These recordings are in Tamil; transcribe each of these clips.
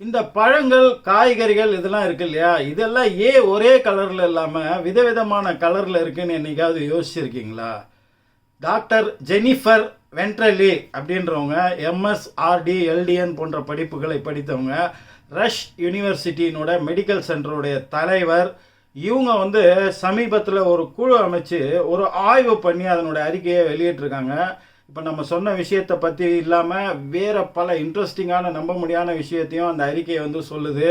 இந்த பழங்கள், காய்கறிகள் இதெல்லாம் இருக்கு இல்லையா? இதெல்லாம் ஏன் ஒரே கலர்ல இல்லாம விதவிதமான கலர்ல இருக்குன்னு என்னைக்காவது யோசிச்சிருக்கீங்களா? டாக்டர் ஜெனிஃபர் வென்ட்ரலி அப்படின்றவங்க எம்எஸ்ஆர்டி எல்டிஎன் போன்ற படிப்புகளை படித்தவங்க, ரஷ் யூனிவர்சிட்டியினோட மெடிக்கல் சென்டருடைய தலைவர். இவங்க சமீபத்தில் ஒரு குழு அமைச்சு ஒரு ஆய்வு பண்ணி அதனுடைய அறிக்கையை வெளியிட்டிருக்காங்க. இப்போ நம்ம சொன்ன விஷயத்தை பற்றி இல்லாமல் வேறு பல இன்ட்ரெஸ்டிங்கான நம்ப முடியாத விஷயத்தையும் அந்த அறிக்கையை சொல்லுது.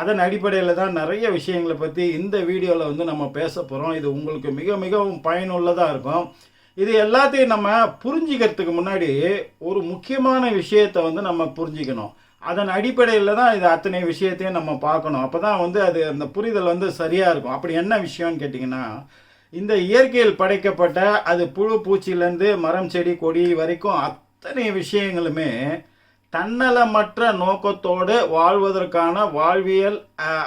அதன் அடிப்படையில் தான் நிறைய விஷயங்களை பற்றி இந்த வீடியோவில் நம்ம பேச போகிறோம். இது உங்களுக்கு மிக மிகவும் பயனுள்ளதாக இருக்கும். இது எல்லாத்தையும் நம்ம புரிஞ்சிக்கிறதுக்கு முன்னாடி ஒரு முக்கியமான விஷயத்தை நம்ம புரிஞ்சிக்கணும். அதன் அடிப்படையில் தான் இது அத்தனை விஷயத்தையும் நம்ம பார்க்கணும். அப்போ தான் அது அந்த புரிதல் சரியாக இருக்கும். அப்படி என்ன விஷயம்னு கேட்டிங்கன்னா, இந்த இயற்கையில் படைக்கப்பட்ட அது புழு பூச்சியிலேருந்து மரம் செடி கொடி வரைக்கும் அத்தனை விஷயங்களுமே தன்னலமற்ற நோக்கத்தோடு வாழ்வதற்கான வாழ்வியல்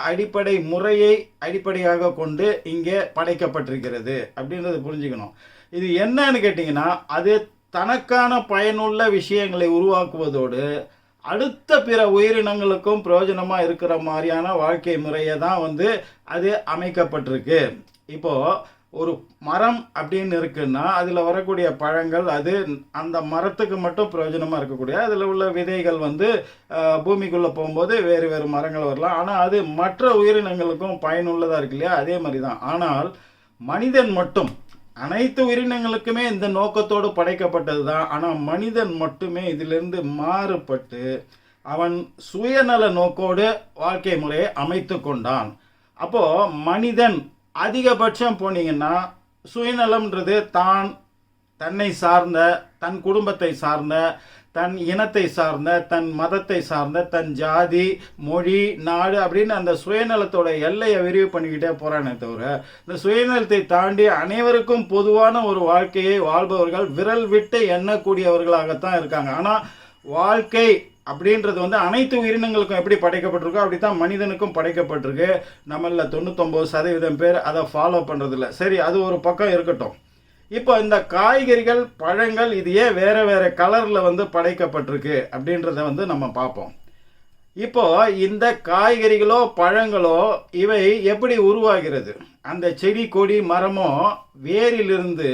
அடிப்படை முறையை அடிப்படையாக கொண்டு இங்கே படைக்கப்பட்டிருக்கிறது அப்படின்றது புரிஞ்சுக்கணும். இது என்னன்னு கேட்டிங்கன்னா, அது தனக்கான பயனுள்ள விஷயங்களை உருவாக்குவதோடு அடுத்த பிற உயிரினங்களுக்கும் பிரயோஜனமாக இருக்கிற மாதிரியான வாழ்க்கை முறையை தான் அது அமைக்கப்பட்டிருக்கு. இப்போது ஒரு மரம் அப்படின்னு இருக்குன்னா அதில் வரக்கூடிய பழங்கள் அது அந்த மரத்துக்கு மட்டும் பிரயோஜனமாக இருக்கக்கூடிய, அதில் உள்ள விதைகள் பூமிக்குள்ளே போகும்போது வேறு வேறு மரங்கள் வரலாம். ஆனால் அது மற்ற உயிரினங்களுக்கும் பயனுள்ளதாக இருக்கு இல்லையா? அதே மாதிரி தான். ஆனால் மனிதன் மட்டும், அனைத்து உயிரினங்களுக்குமே இந்த நோக்கத்தோடு படைக்கப்பட்டது தான். ஆனால் மனிதன் மட்டுமே இதிலிருந்து மாறுபட்டு அவன் சுயநல நோக்கோடு வாழ்க்கை முறையை அமைத்து கொண்டான். அப்போது மனிதன் அதிகபட்சம் போனீங்கன்னா சுயநலம்ன்றது தன்னை சார்ந்த, தன் குடும்பத்தை சார்ந்த, தன் இனத்தை சார்ந்த, தன் மதத்தை சார்ந்த, தன் ஜாதி மொழி நாடு அப்படின்னு அந்த சுயநலத்தோட எல்லையை விரிவு பண்ணிக்கிட்டே போகிறானே தவிர, இந்த சுயநலத்தை தாண்டி அனைவருக்கும் பொதுவான ஒரு வாழ்க்கையை வாழ்பவர்கள் விரல் விட்டு எண்ணக்கூடியவர்களாகத்தான் இருக்காங்க. ஆனால் வாழ்க்கை அப்படின்றது அனைத்து உயிரினங்களுக்கும் எப்படி படைக்கப்பட்டிருக்கோ அப்படி தான் மனிதனுக்கும் படைக்கப்பட்டிருக்கு. நம்மள 99% பேர் அதை ஃபாலோ பண்ணுறதில்ல. சரி, அது ஒரு பக்கம் இருக்கட்டும். இப்போ இந்த காய்கறிகள் பழங்கள் இது ஏன் வேறு வேறு கலரில் படைக்கப்பட்டிருக்கு அப்படின்றத நம்ம பார்ப்போம். இப்போ இந்த காய்கறிகளோ பழங்களோ இவை எப்படி உருவாகிறது? அந்த செடி கொடி மரமோ வேரிலிருந்து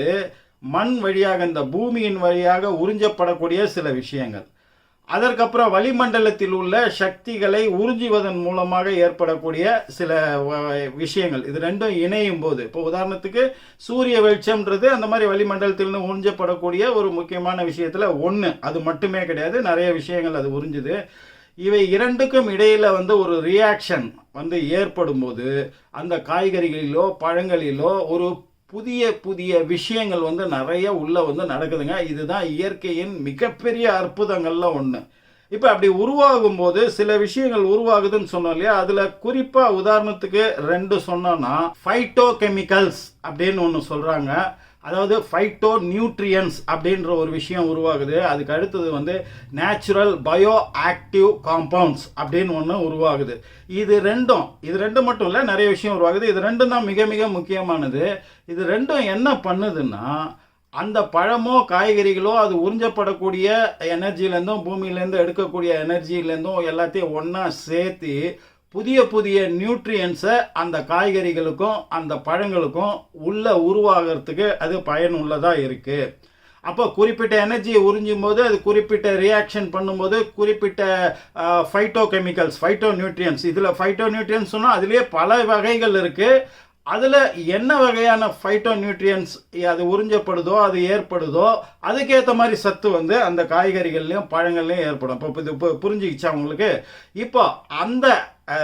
மண் வழியாக, இந்த பூமியின் வழியாக உறிஞ்சப்படக்கூடிய சில விஷயங்கள், அதற்கப்புறம் வளிமண்டலத்தில் உள்ள சக்திகளை உறிஞ்சுவதன் மூலமாக ஏற்படக்கூடிய சில விஷயங்கள், இது ரெண்டும் இணையும் போது, இப்போ உதாரணத்துக்கு சூரிய வெளிச்சம்ன்றது அந்த மாதிரி வளிமண்டலத்திலிருந்து உறிஞ்சப்படக்கூடிய ஒரு முக்கியமான விஷயத்தில் ஒன்று. அது மட்டுமே கிடையாது, நிறைய விஷயங்கள் அது உறிஞ்சுது. இவை இரண்டுக்கும் இடையில் ஒரு ரியாக்ஷன் ஏற்படும் போது அந்த காய்கறிகளிலோ பழங்களிலோ ஒரு புதிய புதிய விஷயங்கள் நிறைய உள்ள நடக்குதுங்க. இதுதான் இயற்கையின் மிகப்பெரிய அற்புதங்கள்ல ஒன்று. இப்போ அப்படி உருவாகும் போது சில விஷயங்கள் உருவாகுதுன்னு சொன்னோம் இல்லையா? அதில் குறிப்பாக உதாரணத்துக்கு 2 சொன்னோன்னா, ஃபைட்டோ கெமிக்கல்ஸ் அப்படின்னு ஒன்று சொல்கிறாங்க. அதாவது ஃபைட்டோ நியூட்ரியன்ஸ் அப்படின்ற ஒரு விஷயம் உருவாகுது. அதுக்கு அடுத்தது நேச்சுரல் பயோ ஆக்டிவ் காம்பவுண்ட்ஸ் அப்படின்னு ஒன்று உருவாகுது. இது ரெண்டும் மட்டும் இல்லை, நிறைய விஷயம் உருவாகுது. இது ரெண்டும் தான் மிக மிக முக்கியமானது. இது ரெண்டும் என்ன பண்ணுதுன்னா, அந்த பழமோ காய்கறிகளோ அது உறிஞ்சப்படக்கூடிய எனர்ஜிலேருந்தும் பூமியிலேருந்து எடுக்கக்கூடிய எனர்ஜிலேருந்தும் எல்லாத்தையும் ஒன்றா சேர்த்து புதிய புதிய நியூட்ரியன்ஸை அந்த காய்கறிகளுக்கும் அந்த பழங்களுக்கும் உள்ள உருவாகிறதுக்கு அது பயனுள்ளதாக இருக்குது. அப்போ குறிப்பிட்ட எனர்ஜியை உறிஞ்சும் போது அது குறிப்பிட்ட ரியாக்ஷன் பண்ணும்போது குறிப்பிட்ட ஃபைட்டோ கெமிக்கல்ஸ், ஃபைட்டோ நியூட்ரியன்ஸ், இதில் ஃபைட்டோ நியூட்ரியன்ஸ் சொன்னால் அதுலேயே பல வகைகள் இருக்குது. அதில் என்ன வகையான ஃபைட்டோ நியூட்ரியன்ஸ் அது உறிஞ்சப்படுதோ அது ஏற்படுதோ அதுக்கேற்ற மாதிரி சத்து அந்த காய்கறிகள்லையும் பழங்கள்லையும் ஏற்படும். இப்போ இது புரிஞ்சுக்கிச்சா உங்களுக்கு? இப்போ அந்த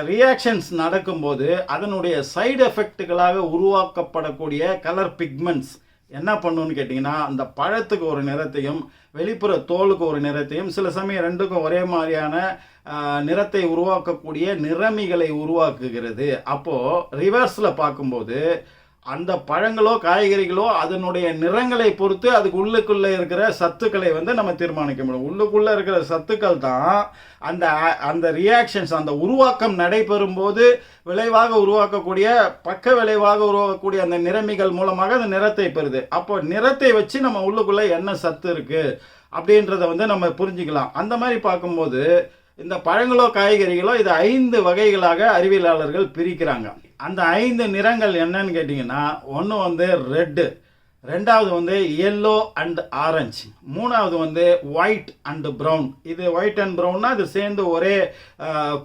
ரியாக்ஷன்ஸ் நடக்கும்போது அதனுடைய சைடு எஃபெக்டுகளாக உருவாக்கப்படக்கூடிய கலர் பிக்மெண்ட்ஸ் என்ன பண்ணுன்னு கேட்டிங்கன்னா, அந்த பழத்துக்கு ஒரு நிறத்தையும் வெளிப்புற தோலுக்கு ஒரு நிறத்தையும், சில சமயம் ரெண்டுக்கும் ஒரே மாதிரியான நிறத்தை உருவாக்கக்கூடிய நிறமிகளை உருவாக்குகிறது. அப்போது ரிவர்ஸில் பார்க்கும்போது அந்த பழங்களோ காய்கறிகளோ அதனுடைய நிறங்களை பொறுத்து அதுக்கு உள்ளுக்குள்ளே இருக்கிற சத்துக்களை நம்ம தீர்மானிக்க முடியும். உள்ளுக்குள்ளே இருக்கிற சத்துக்கள் தான் அந்த அந்த ரியாக்ஷன்ஸ், அந்த உருவாக்கம் நடைபெறும் போது விளைவாக உருவாக்கக்கூடிய பக்க விளைவாக உருவாக்கக்கூடிய அந்த நிறமிகள் மூலமாக அந்த நிறத்தை பெறுது. அப்போ நிறத்தை வச்சு நம்ம உள்ளுக்குள்ளே என்ன சத்து இருக்குது அப்படின்றத நம்ம புரிஞ்சுக்கலாம். அந்த மாதிரி பார்க்கும்போது இந்த பழங்களோ காய்கறிகளோ இது 5 வகைகளாக அறிவியலாளர்கள் பிரிக்கிறாங்க. அந்த 5 நிறங்கள் என்னன்னு கேட்டிங்கன்னா, ஒன்று வந்து ரெட்டு, ரெண்டாவது வந்து எல்லோ அண்ட் ஆரஞ்சு, மூணாவது வந்து ஒயிட் அண்ட் ப்ரௌன். இது ஒயிட் அண்ட் ப்ரௌன்னா அது சேர்ந்து ஒரே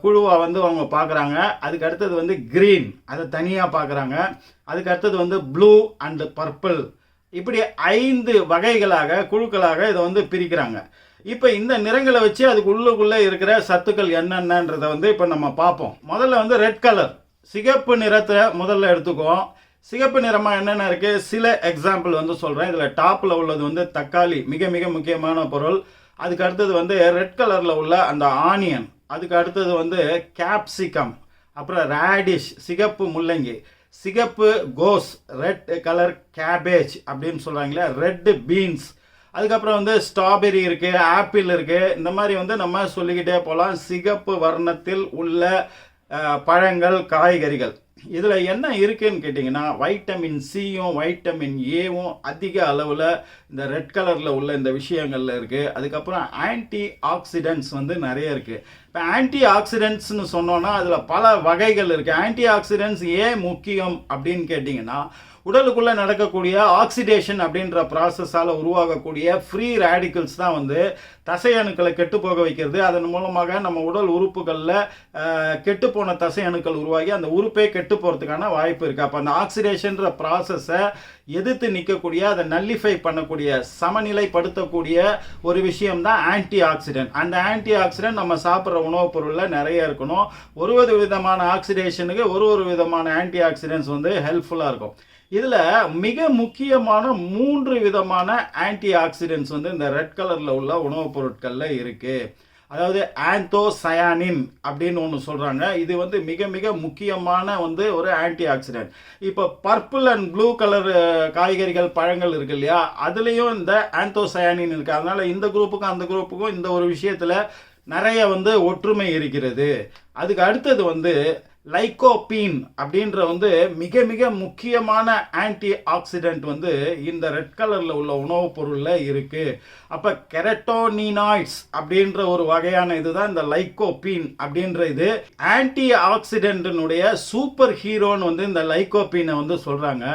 குழுவாக வந்து அவங்க பார்க்குறாங்க. அதுக்கு அடுத்தது வந்து க்ரீன், அதை தனியாக பார்க்குறாங்க. அதுக்கு அடுத்தது வந்து ப்ளூ அண்ட் பர்பிள். இப்படி 5 வகைகளாக குழுக்களாக இதை வந்து பிரிக்கிறாங்க. இப்போ இந்த நிறங்களை வச்சு அதுக்கு உள்ளுக்குள்ளே இருக்கிற சத்துக்கள் என்னென்னன்றதை வந்து இப்போ நம்ம பார்ப்போம். முதல்ல வந்து ரெட் கலர், சிகப்பு நிறத்தை முதல்ல எடுத்துக்குவோம். சிகப்பு நிறமாக என்னென்ன இருக்குது, சில எக்ஸாம்பிள் வந்து சொல்கிறேன். இதில் டாப்பில் உள்ளது வந்து தக்காளி, மிக மிக முக்கியமான பொருள். அதுக்கு அடுத்தது வந்து ரெட் கலரில் உள்ள அந்த ஆனியன். அதுக்கு அடுத்தது வந்து கேப்சிகம், அப்புறம் ரேடிஷ் சிகப்பு முள்ளங்கி, சிகப்பு கோஸ், ரெட் கலர் கேபேஜ் அப்படின்னு சொல்கிறாங்களே, ரெட் பீன்ஸ். அதுக்கப்புறம் வந்து ஸ்ட்ராபெரி இருக்குது, ஆப்பிள் இருக்குது. இந்த மாதிரி வந்து நம்ம சொல்லிக்கிட்டே போகலாம். சிகப்பு வர்ணத்தில் உள்ள பழங்கள், காய்கறிகள். இதில் என்ன இருக்குன்னு கேட்டிங்கன்னா, வைட்டமின் சியும் வைட்டமின் ஏவும் அதிக அளவில் இந்த ரெட் கலரில் உள்ள இந்த விஷயங்களில் இருக்குது. அதுக்கப்புறம் ஆன்டி ஆக்சிடென்ட்ஸ் வந்து நிறைய இருக்குது. இப்போ ஆன்டி ஆக்சிடென்ட்ஸ்னு சொன்னோன்னா அதில் பல வகைகள் இருக்குது. ஆன்டி ஆக்சிடென்ட்ஸ் ஏன் முக்கியம் அப்படின்னு கேட்டிங்கன்னா, உடலுக்குள்ளே நடக்கக்கூடிய ஆக்சிடேஷன் அப்படின்ற ப்ராசஸால் உருவாகக்கூடிய ஃப்ரீ ரேடிக்கல்ஸ் தான் வந்து தசை அணுக்களை கெட்டு போக வைக்கிறது. அதன் மூலமாக நம்ம உடல் உறுப்புகளில் கெட்டுப்போன தசை அணுக்கள் உருவாகி அந்த உறுப்பே கெட்டு போகிறதுக்கான வாய்ப்பு இருக்குது. அப்போ அந்த ஆக்சிடேஷன்ற ப்ராசஸை எதிர்த்து நிற்கக்கூடிய, அதை நல்லிஃபை பண்ணக்கூடிய, சமநிலைப்படுத்தக்கூடிய ஒரு விஷயம்தான் ஆன்டி ஆக்சிடென்ட். அந்த ஆன்டி ஆக்சிடென்ட் நம்ம சாப்பிட்ற உணவுப் பொருளில் நிறைய இருக்கணும். ஒரு விதமான ஆக்சிடேஷனுக்கு ஒரு விதமான ஆன்டி ஆக்சிடென்ட்ஸ் வந்து ஹெல்ப்ஃபுல்லாக இருக்கும். இதில் மிக முக்கியமான 3 விதமான ஆன்டி ஆக்சிடென்ட்ஸ் வந்து இந்த ரெட் கலரில் உள்ள உணவுப் பொருட்களில் இருக்குது. அதாவது ஆந்தோசயானின் அப்படின்னு ஒன்று சொல்கிறாங்க. இது வந்து மிக மிக முக்கியமான வந்து ஒரு ஆன்டி ஆக்சிடென்ட். இப்போ பர்பிள் அண்ட் ப்ளூ கலர் காய்கறிகள், பழங்கள் இருக்கு இல்லையா, அதுலேயும் இந்த ஆந்தோசயானின் இருக்குது. அதனால் இந்த குரூப்புக்கும் அந்த குரூப்புக்கும் இந்த ஒரு விஷயத்தில் நிறைய வந்து ஒற்றுமை இருக்கிறது. அதுக்கு அடுத்தது வந்து லைகோபீன் அப்படின்ற வந்து மிக மிக முக்கியமான ஆன்டி ஆக்சிடென்ட் வந்து இந்த ரெட் கலரில் உள்ள உணவுப் பொருளில் இருக்குது. அப்போ கெரட்டோனினாய்ட்ஸ் அப்படின்ற ஒரு வகையான இதுதான் இந்த லைகோபீன் அப்படின்ற இது. ஆன்டி ஆக்சிடென்டினுடைய சூப்பர் ஹீரோன்னு வந்து இந்த லைகோபீனை வந்து சொல்கிறாங்க.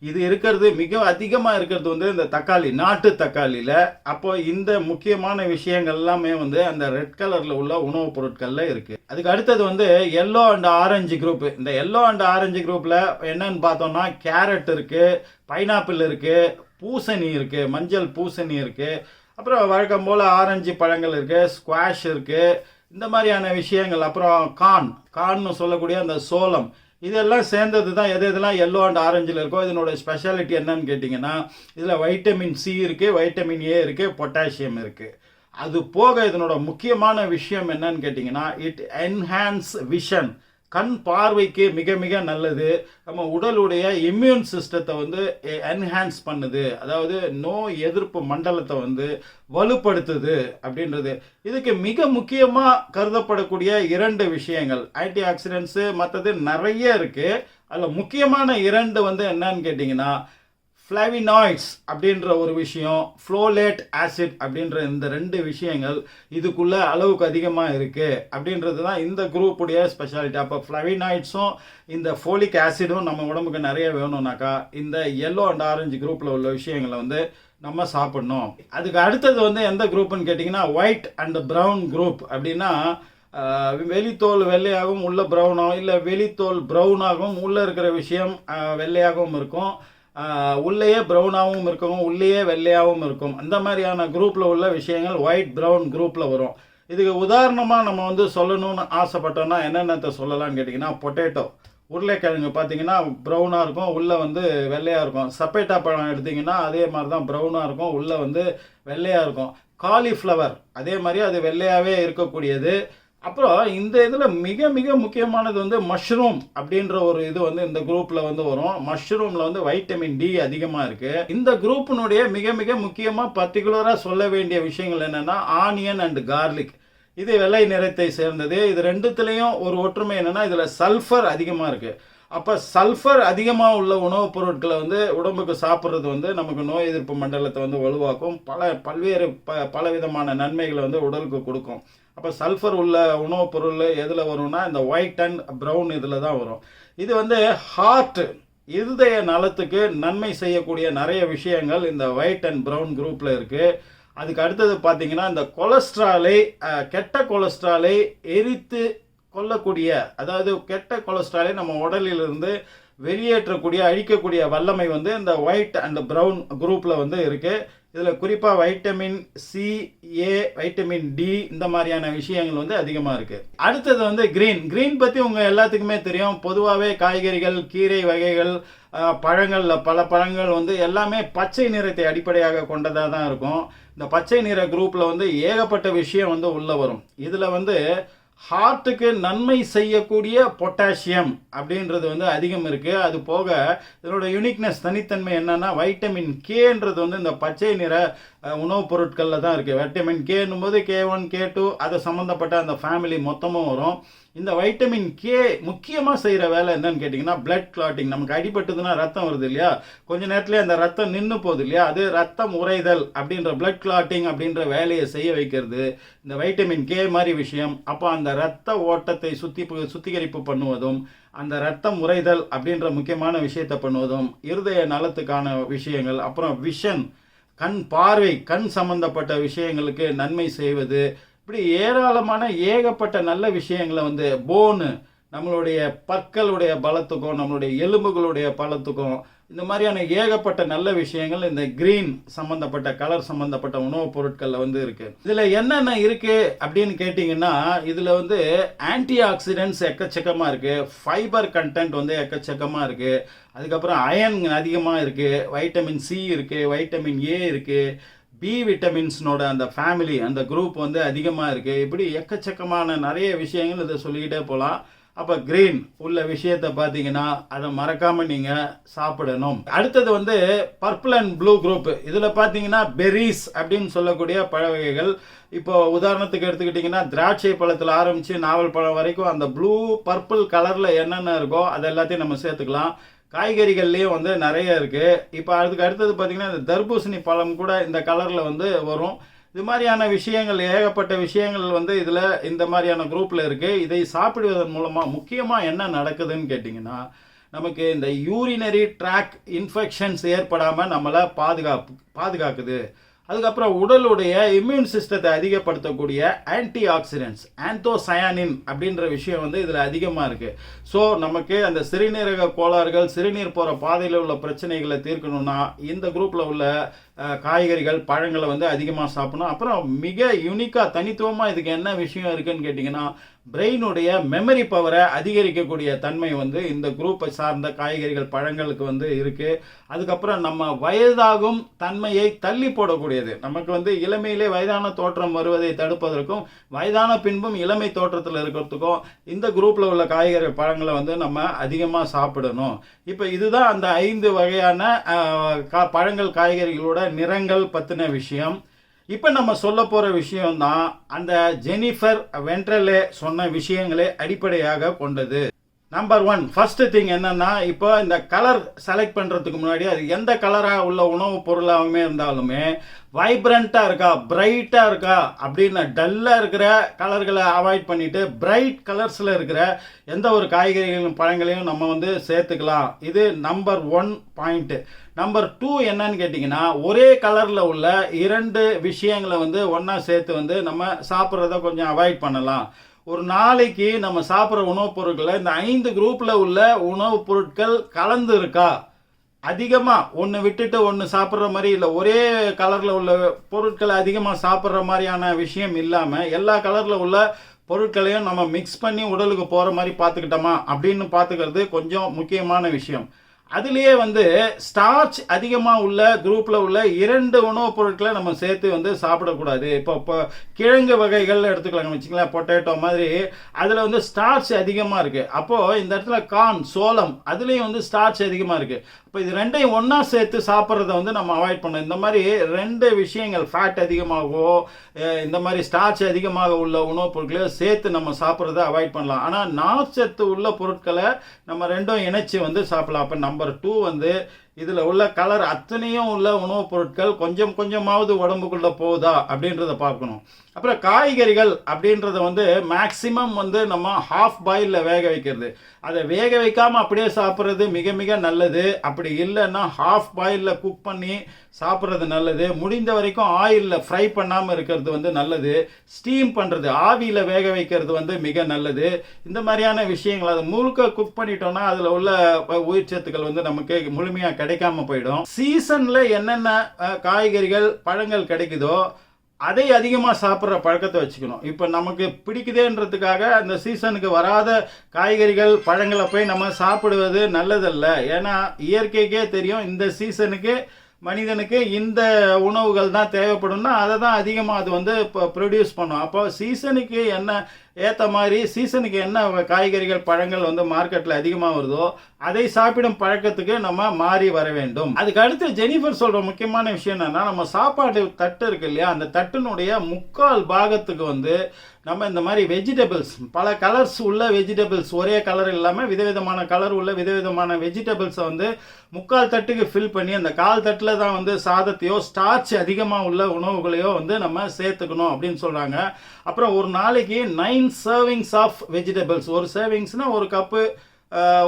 இது இருக்கிறது மிக அதிகமாக இருக்கிறது வந்து இந்த தக்காளி, நாட்டு தக்காளியில். அப்போ இந்த முக்கியமான விஷயங்கள் எல்லாமே வந்து அந்த ரெட் கலரில் உள்ள உணவுப் பொருட்களில் இருக்குது. அதுக்கு அடுத்தது வந்து எல்லோ அண்ட் ஆரஞ்சு குரூப். இந்த எல்லோ அண்ட் ஆரஞ்சு குரூப்பில் என்னன்னு பார்த்தோம்னா, கேரட் இருக்குது, பைனாப்பிள் இருக்குது, பூசணி இருக்குது, மஞ்சள் பூசணி இருக்குது, அப்புறம் வழக்கம் போல் ஆரஞ்சு பழங்கள் இருக்குது, ஸ்குவாஷ் இருக்குது, இந்த மாதிரியான விஷயங்கள். அப்புறம் கார்ன்னு சொல்லக்கூடிய அந்த சோளம், இதெல்லாம் சேர்ந்தது தான் எதெல்லாம் எல்லோ அண்ட் ஆரஞ்சில் இருக்கோ. இதனோட ஸ்பெஷாலிட்டி என்னன்னு கேட்டிங்கன்னா, இதில் வைட்டமின் சி இருக்குது, வைட்டமின் ஏ இருக்குது, பொட்டாசியம் இருக்குது. அது போக இதனோட முக்கியமான விஷயம் என்னன்னு கேட்டிங்கன்னா, இட் என்ஹான்ஸ் விஷன், கண் பார்வைக்கு மிக மிக நல்லது. நம்ம உடலுடைய இம்யூன் சிஸ்டத்தை வந்து என்ஹான்ஸ் பண்ணுது, அதாவது நோய் எதிர்ப்பு மண்டலத்தை வந்து வலுப்படுத்துது அப்படின்றது. இதுக்கு மிக முக்கியமாக கருதப்படக்கூடிய 2 விஷயங்கள், ஆன்டி ஆக்சிடென்ட்ஸு மற்றது நிறைய இருக்குது. அதில் முக்கியமான 2 வந்து என்னன்னு கேட்டிங்கன்னா, ஃப்ளாவினாய்ட்ஸ் அப்படின்ற ஒரு விஷயம், ஃப்ளோலேட் ஆசிட் அப்படின்ற இந்த 2 விஷயங்கள் இதுக்குள்ள அளவுக்கு அதிகமாக இருக்குது அப்படின்றது தான் இந்த குரூப்புடைய ஸ்பெஷாலிட்டி. அப்போ ஃப்ளாவினாய்ட்ஸும் இந்த ஃபோலிக் ஆசிடும் நம்ம உடம்புக்கு நிறைய வேணும்னாக்கா இந்த எல்லோ அண்ட் ஆரஞ்சு குரூப்பில் உள்ள விஷயங்களை வந்து நம்ம சாப்பிடணும். அதுக்கு அடுத்தது வந்து எந்த குரூப்புன்னு கேட்டிங்கன்னா, ஒயிட் அண்ட் ப்ரௌன் குரூப். அப்படின்னா வெளித்தோல் வெள்ளையாகவும் உள்ள ப்ரௌனாகவும், இல்லை வெளித்தோல் ப்ரௌனாகவும் உள்ள இருக்கிற விஷயம் வெள்ளையாகவும் இருக்கும், உள்ளேயே ப்ரௌனாகவும் இருக்கும், உள்ளேயே வெள்ளையாகவும் இருக்கும். அந்த மாதிரியான குரூப்பில் உள்ள விஷயங்கள் ஒயிட் ப்ரௌன் குரூப்பில் வரும். இதுக்கு உதாரணமாக நம்ம வந்து சொல்லணும்னு ஆசைப்பட்டோம்னா என்னென்னத்தை சொல்லலாம்னு கேட்டிங்கன்னா, பொட்டேட்டோ, உருளைக்கிழங்கு பார்த்தீங்கன்னா ப்ரௌனாக இருக்கும், உள்ளே வந்து வெள்ளையாக இருக்கும். சப்பேட்டா பழம் எடுத்திங்கன்னா அதே மாதிரி தான் ப்ரௌனாக இருக்கும், உள்ளே வந்து வெள்ளையாக இருக்கும். காலிஃப்ளவர் அதே மாதிரி அது வெள்ளையாகவே இருக்கக்கூடியது. அப்புறம் இந்த இதில் மிக மிக முக்கியமானது வந்து மஷ்ரூம் அப்படின்ற ஒரு இது வந்து இந்த குரூப்பில் வந்து வரும். மஷ்ரூமில் வந்து வைட்டமின் டி அதிகமாக இருக்குது. இந்த குரூப்பினுடைய மிக மிக முக்கியமாக பர்டிகுலராக சொல்ல வேண்டிய விஷயங்கள் என்னென்னா, ஆனியன் அண்ட் கார்லிக். இது வெள்ளை நிறத்தை சேர்ந்தது. இது ரெண்டுத்துலேயும் ஒரு ஒற்றுமை என்னென்னா, இதில் சல்ஃபர் அதிகமாக இருக்குது. அப்போ சல்ஃபர் அதிகமாக உள்ள உணவுப் பொருட்களை வந்து உடம்புக்கு சாப்பிட்றது வந்து நமக்கு நோய் எதிர்ப்பு மண்டலத்தை வந்து வலுவாக்கும், பலவிதமான நன்மைகளை வந்து உடலுக்கு கொடுக்கும். அப்போ சல்ஃபர் உள்ள உணவுப் பொருள் எதில் வரும்னா இந்த ஒயிட் அண்ட் ப்ரௌன் இதில் தான் வரும். இது வந்து ஹார்ட் இருதய நலத்துக்கு நன்மை செய்யக்கூடிய நிறைய விஷயங்கள் இந்த ஒயிட் அண்ட் ப்ரௌன் குரூப்பில் இருக்குது. அதுக்கு அடுத்தது பார்த்தீங்கன்னா இந்த கொலஸ்ட்ராலை கெட்ட கொலஸ்ட்ராலை எரித்து கொல்லக்கூடிய, அதாவது கெட்ட கொலஸ்ட்ராலை நம்ம உடலிலிருந்து வெளியேற்றக்கூடிய அழிக்கக்கூடிய வல்லமை வந்து இந்த ஒயிட் அண்ட் ப்ரௌன் குரூப்பில் வந்து இருக்குது. இதில் குறிப்பாக வைட்டமின் சி, ஏ, வைட்டமின் டி இந்த மாதிரியான விஷயங்கள் வந்து அதிகமாக இருக்குது. அடுத்தது வந்து கிரீன் பற்றி உங்கள் எல்லாத்துக்குமே தெரியும். பொதுவாகவே காய்கறிகள், கீரை வகைகள், பழங்களில் பல பழங்கள் வந்து எல்லாமே பச்சை நிறத்தை அடிப்படையாக கொண்டதாக தான் இருக்கும். இந்த பச்சை நிற குரூப்பில் வந்து ஏகப்பட்ட விஷயம் வந்து உள்ளே வரும். இதில் வந்து ஹார்ட்டுக்கு நன்மை செய்யக்கூடிய பொட்டாசியம் அப்படின்றது வந்து அதிகம் இருக்குது. அது போக இதனோட யூனிக்னஸ் தனித்தன்மை என்னன்னா வைட்டமின் கேன்றது வந்து இந்த பச்சை நிற உணவுப் பொருட்களில் தான் இருக்குது. வைட்டமின் கேன்னும் போது K1 K2 அதை சம்மந்தப்பட்ட அந்த ஃபேமிலி மொத்தமும் வரும். இந்த வைட்டமின் கே முக்கியமாக செய்கிற வேலை என்னன்னு கேட்டிங்கன்னா பிளட் கிளாட்டிங். நமக்கு அடிபட்டதுன்னா ரத்தம் வருது இல்லையா, கொஞ்ச நேரத்துலேயே அந்த ரத்தம் நின்று போகுது இல்லையா, அது ரத்தம் உறைதல் அப்படின்ற பிளட் கிளாட்டிங் அப்படின்ற வேலையை செய்ய வைக்கிறது இந்த வைட்டமின் கே மாதிரி விஷயம். அப்போ அந்த ரத்த ஓட்டத்தை சுத்திகரிப்பு பண்ணுவதும் அந்த ரத்தம் உறைதல் அப்படின்ற முக்கியமான விஷயத்தை பண்ணுவதும் இருதய நலத்துக்கான விஷயங்கள், அப்புறம் விஷன் கண் பார்வை கண் சம்பந்தப்பட்ட விஷயங்களுக்கு நன்மை செய்வது, இப்படி ஏராளமான ஏகப்பட்ட நல்ல விஷயங்களை வந்து போனு நம்மளுடைய பற்களுடைய பலத்துக்கும் நம்மளுடைய எலும்புகளுடைய பலத்துக்கும் இந்த மாதிரியான ஏகப்பட்ட நல்ல விஷயங்கள் இந்த கிரீன் சம்பந்தப்பட்ட கலர் சம்பந்தப்பட்ட உணவுப் பொருட்களில் வந்து இருக்கு. இதில் என்னென்ன இருக்கு அப்படின்னு கேட்டிங்கன்னா இதில் வந்து ஆன்டி ஆக்சிடென்ட்ஸ் எக்கச்சக்கமாக இருக்கு, ஃபைபர் கண்டென்ட் வந்து எக்கச்சக்கமாக இருக்கு, அதுக்கப்புறம் அயன் அதிகமாக இருக்கு, வைட்டமின் சி இருக்கு, வைட்டமின் ஏ இருக்கு, பி விட்டமின்ஸ்னோட அந்த ஃபேமிலி அந்த குரூப் வந்து அதிகமாக இருக்குது. இப்படி எக்கச்சக்கமான நிறைய விஷயங்கள் இதை சொல்லிக்கிட்டே போகலாம். அப்போ கிரீன் உள்ள விஷயத்தை பார்த்தீங்கன்னா அதை மறக்காமல் நீங்கள் சாப்பிடணும். அடுத்தது வந்து பர்பிள் அண்ட் ப்ளூ குரூப். இதில் பார்த்தீங்கன்னா பெர்ரிஸ் அப்படின்னு சொல்லக்கூடிய பழ வகைகள். இப்போ உதாரணத்துக்கு எடுத்துக்கிட்டிங்கன்னா திராட்சை பழத்தில் ஆரம்பித்து நாவல் பழம் வரைக்கும் அந்த ப்ளூ பர்பிள் கலரில் என்னென்ன இருக்கோ அது எல்லாத்தையும் நம்ம சேர்த்துக்கலாம். காய்கறிகள்லேயும் வந்து நிறைய இருக்குது. இப்போ அதுக்கு அடுத்தது பார்த்திங்கன்னா இந்த தர்பூசணி பழம் கூட இந்த கலரில் வந்து வரும். இது மாதிரியான விஷயங்கள் ஏகப்பட்ட விஷயங்கள் வந்து இதில் இந்த மாதிரியான குரூப்பில் இருக்குது. இதை சாப்பிடுவதன் மூலமாக முக்கியமாக என்ன நடக்குதுன்னு கேட்டிங்கன்னா நமக்கு இந்த யூரினரி ட்ராக் இன்ஃபெக்ஷன்ஸ் ஏற்படாமல் நம்மளை பாதுகாக்குது. அதுக்கப்புறம் உடலுடைய இம்யூன் சிஸ்டத்தை அதிகப்படுத்தக்கூடிய ஆன்டி ஆக்சிடென்ட்ஸ் ஆந்தோசயானின் அப்படின்ற விஷயம் வந்து இதில் அதிகமாக இருக்குது. ஸோ நமக்கு அந்த சிறுநீரக கோளாறுகள் சிறுநீர் போகிற பாதையில் உள்ள பிரச்சனைகளை தீர்க்கணும்னா இந்த குரூப்பில் உள்ள காய்கறிகள் பழங்களை வந்து அதிகமாக சாப்பிடணும். அப்புறம் மிக யூனிக்காக தனித்துவமாக இதுக்கு என்ன விஷயம் இருக்குன்னு கேட்டிங்கன்னா பிரெயினுடைய மெமரி பவரை அதிகரிக்கக்கூடிய தன்மை வந்து இந்த குரூப்பை சார்ந்த காய்கறிகள் பழங்களுக்கு வந்து இருக்குது. அதுக்கப்புறம் நம்ம வயதாகும் தன்மையை தள்ளி போடக்கூடியது. நமக்கு வந்து இளமையிலே வயதான தோற்றம் வருவதை தடுப்பதற்கும் வயதான பின்பும் இளமை தோற்றத்தில் இருக்கிறதுக்கும் இந்த குரூப்பில் உள்ள காய்கறி பழங்களை வந்து நம்ம அதிகமாக சாப்பிடணும். இப்போ இதுதான் அந்த 5 வகையான பழங்கள் காய்கறிகளோட நிறங்கள் பற்றின விஷயம். இப்போ நம்ம சொல்ல போகிற விஷயம்தான் அந்த ஜெனிஃபர் வென்ட்ரலே சொன்ன விஷயங்களே அடிப்படையாக கொண்டது. நம்பர் 1 ஃபர்ஸ்ட் திங் என்னன்னா, இப்போ இந்த கலர் செலக்ட் பண்ணுறதுக்கு முன்னாடி அது எந்த கலராக உள்ள உணவுப் பொருளாகவே இருந்தாலுமே வைப்ரண்ட்டாக இருக்கா பிரைட்டாக இருக்கா அப்படின்னு டல்லாக இருக்கிற கலர்களை அவாய்ட் பண்ணிவிட்டு பிரைட் கலர்ஸில் இருக்கிற எந்த ஒரு காய்கறிகளும் பழங்களையும் நம்ம வந்து சேர்த்துக்கலாம். இது நம்பர் 1 பாயிண்ட்டு. நம்பர் 2 என்னன்னு கேட்டிங்கன்னா ஒரே கலரில் உள்ள 2 விஷயங்களை வந்து ஒன்றா சேர்த்து வந்து நம்ம சாப்பிட்றத கொஞ்சம் அவாய்ட் பண்ணலாம். ஒரு நாளைக்கு நம்ம சாப்பிட்ற உணவுப் பொருட்களை இந்த 5 குரூப்பில் உள்ள உணவுப் பொருட்கள் கலந்து இருக்கா, அதிகமாக ஒன்று விட்டுட்டு ஒன்று சாப்பிட்ற மாதிரி இல்லை, ஒரே கலரில் உள்ள பொருட்களை அதிகமாக சாப்பிட்ற மாதிரியான விஷயம் இல்லாமல் எல்லா கலரில் உள்ள பொருட்களையும் நம்ம மிக்ஸ் பண்ணி உடலுக்கு போகிற மாதிரி பார்த்துக்கிட்டோமா அப்படின்னு பார்த்துக்கிறது கொஞ்சம் முக்கியமான விஷயம். அதுலேயே வந்து ஸ்டார்ச் அதிகமாக உள்ள குரூப்பில் உள்ள 2 உணவுப் பொருட்களை நம்ம சேர்த்து வந்து சாப்பிடக்கூடாது. இப்போ கிழங்கு வகைகள் எடுத்துக்கலாங்க வச்சுங்களேன், பொட்டேட்டோ மாதிரி அதில் வந்து ஸ்டார்ச் அதிகமாக இருக்குது. அப்போது இந்த இடத்துல கார்ன் சோளம் அதுலேயும் வந்து ஸ்டார்ச் அதிகமாக இருக்குது. இப்போ இது 2ஐயும் ஒன்றா சேர்த்து சாப்பிட்றத வந்து நம்ம அவாய்ட் பண்ணணும். இந்த மாதிரி 2 விஷயங்கள் ஃபேட் அதிகமாகவோ இந்த மாதிரி ஸ்டார்ச் அதிகமாக உள்ள உணவுப் பொருட்களை சேர்த்து நம்ம சாப்பிட்றத அவாய்ட் பண்ணலாம். ஆனால் நார்ச்சத்து உள்ள பொருட்களை நம்ம 2ம் இணைச்சி வந்து சாப்பிடலாம். அப்போ நம்பர் 2 வந்து இதில் உள்ள கலர் அத்தனையும் உள்ள உணவுப் பொருட்கள் கொஞ்சம் கொஞ்சமாவது உடம்புக்குள்ளே போகுதா அப்படின்றத பார்க்கணும். அப்புறம் காய்கறிகள் அப்படின்றத வந்து மேக்சிமம் வந்து நம்ம ஹாஃப் பாயிலில் வேக வைக்கிறது. அதை வேக வைக்காமல் அப்படியே சாப்பிட்றது மிக மிக நல்லது. அப்படி இல்லைன்னா ஹாஃப் பாயிலில் குக் பண்ணி சாப்பிட்றது நல்லது. முடிந்த வரைக்கும் ஆயிலில் ஃப்ரை பண்ணாமல் இருக்கிறது வந்து நல்லது. ஸ்டீம் பண்ணுறது, ஆவியில் வேக வைக்கிறது வந்து மிக நல்லது. இந்த மாதிரியான விஷயங்கள் அதை முழுக்க குக் பண்ணிட்டோம்னா அதில் உள்ள உயிர் சத்துக்கள் வந்து நமக்கு முழுமையாக கிடைக்காம போயிடும். சீசனில் என்னென்ன காய்கறிகள் பழங்கள் கிடைக்குதோ அதை அதிகமாக சாப்பிட்ற பழக்கத்தை வச்சுக்கணும். இப்போ நமக்கு பிடிக்குதேன்றதுக்காக அந்த சீசனுக்கு வராத காய்கறிகள் பழங்களை போய் நம்ம சாப்பிடுவது நல்லதல்ல. ஏன்னா இயற்கைக்கே தெரியும் இந்த சீசனுக்கு மனிதனுக்கு இந்த உணவுகள் தான் தேவைப்படும்னா அதை தான் அதிகமாக அது வந்து இப்போ ப்ரொடியூஸ் பண்ணும். அப்போ சீசனுக்கு என்ன ஏற்ற மாதிரி சீசனுக்கு என்ன காய்கறிகள் பழங்கள் வந்து மார்க்கெட்டில் அதிகமாக வருதோ அதை சாப்பிடும் பழக்கத்துக்கு நம்ம மாறி வர வேண்டும். அதுக்கு அடுத்து ஜெனிஃபர் சொல்கிற முக்கியமான விஷயம் என்னென்னா, நம்ம சாப்பாடு தட்டு இருக்கு இல்லையா, அந்த தட்டினுடைய முக்கால் பாகத்துக்கு வந்து நம்ம இந்த மாதிரி வெஜிடபிள்ஸ், பல கலர்ஸ் உள்ள வெஜிடபிள்ஸ், ஒரே கலர் இல்லாமல் விதவிதமான கலர் உள்ள விதவிதமான வெஜிடபிள்ஸை வந்து முக்கால் தட்டுக்கு ஃபில் பண்ணி அந்த கால் தட்டில் தான் வந்து சாதத்தையோ ஸ்டார்ச் அதிகமாக உள்ள உணவுகளையோ வந்து நம்ம சேர்த்துக்கணும் அப்படின்னு சொல்கிறாங்க. அப்புறம் ஒரு நாளைக்கு 9 சர்விங்ஸ் ஆஃப் வெஜிடபிள்ஸ், ஒரு சர்விங்ஸ்னால் ஒரு கப்பு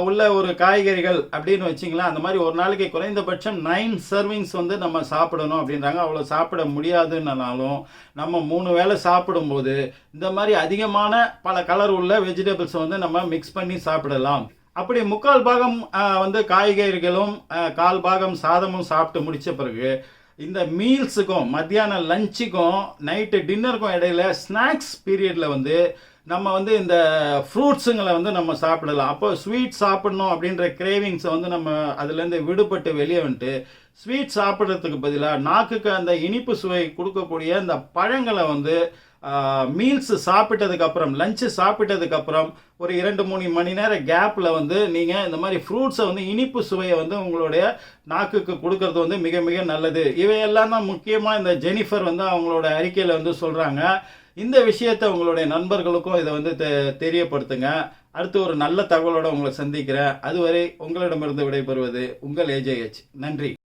உள்ள ஒரு காய்கறிகள் அப்படின்னு வச்சிங்களா, அந்த மாதிரி ஒரு நாளைக்கு குறைந்தபட்சம் 9 சர்விங்ஸ் வந்து நம்ம சாப்பிடணும் அப்படின்றாங்க. அவ்வளோ சாப்பிட முடியாதுன்னாலும் நம்ம 3 வேளை சாப்பிடும்போது இந்த மாதிரி அதிகமான பல கலர் உள்ள வெஜிடபிள்ஸ் வந்து நம்ம மிக்ஸ் பண்ணி சாப்பிடலாம். அப்படி முக்கால் பாகம் வந்து காய்கறிகளும் கால் பாகம் சாதமும் சாப்பிட்டு முடித்த பிறகு இந்த மீல்ஸுக்கும் மத்தியான லஞ்சுக்கும் நைட்டு டின்னருக்கும் இடையில ஸ்நாக்ஸ் பீரியடில் வந்து நம்ம வந்து இந்த ஃப்ரூட்ஸுங்களை வந்து நம்ம சாப்பிடலாம். அப்போ ஸ்வீட் சாப்பிடணும் அப்படின்ற கிரேவிங்ஸை வந்து நம்ம அதுலேருந்து விடுபட்டு வெளியே வந்துட்டு ஸ்வீட் சாப்பிட்றதுக்கு பதிலாக நாக்குக்கு அந்த இனிப்பு சுவை கொடுக்கக்கூடிய இந்த பழங்களை வந்து மீல்ஸ் சாப்பிட்டதுக்கப்புறம், லஞ்சு சாப்பிட்டதுக்கப்புறம் ஒரு 2-3 மணி நேரம் கேப்பில் வந்து நீங்கள் இந்த மாதிரி ஃப்ரூட்ஸை வந்து இனிப்பு சுவையை வந்து உங்களுடைய நாக்குக்கு கொடுக்கறது வந்து மிக மிக நல்லது. இவையெல்லாம் தான் முக்கியமாக இந்த ஜெனிஃபர் வந்து அவங்களோட அறிக்கையில் வந்து சொல்கிறாங்க. இந்த விஷயத்தை உங்களுடைய நண்பர்களுக்கும் இதை வந்து தெரியப்படுத்துங்க. அடுத்து ஒரு நல்ல தகவலோடு உங்களை சந்திக்கிறேன். அதுவரை உங்களிடமிருந்து விடைபெறுவது உங்கள் AJH. நன்றி.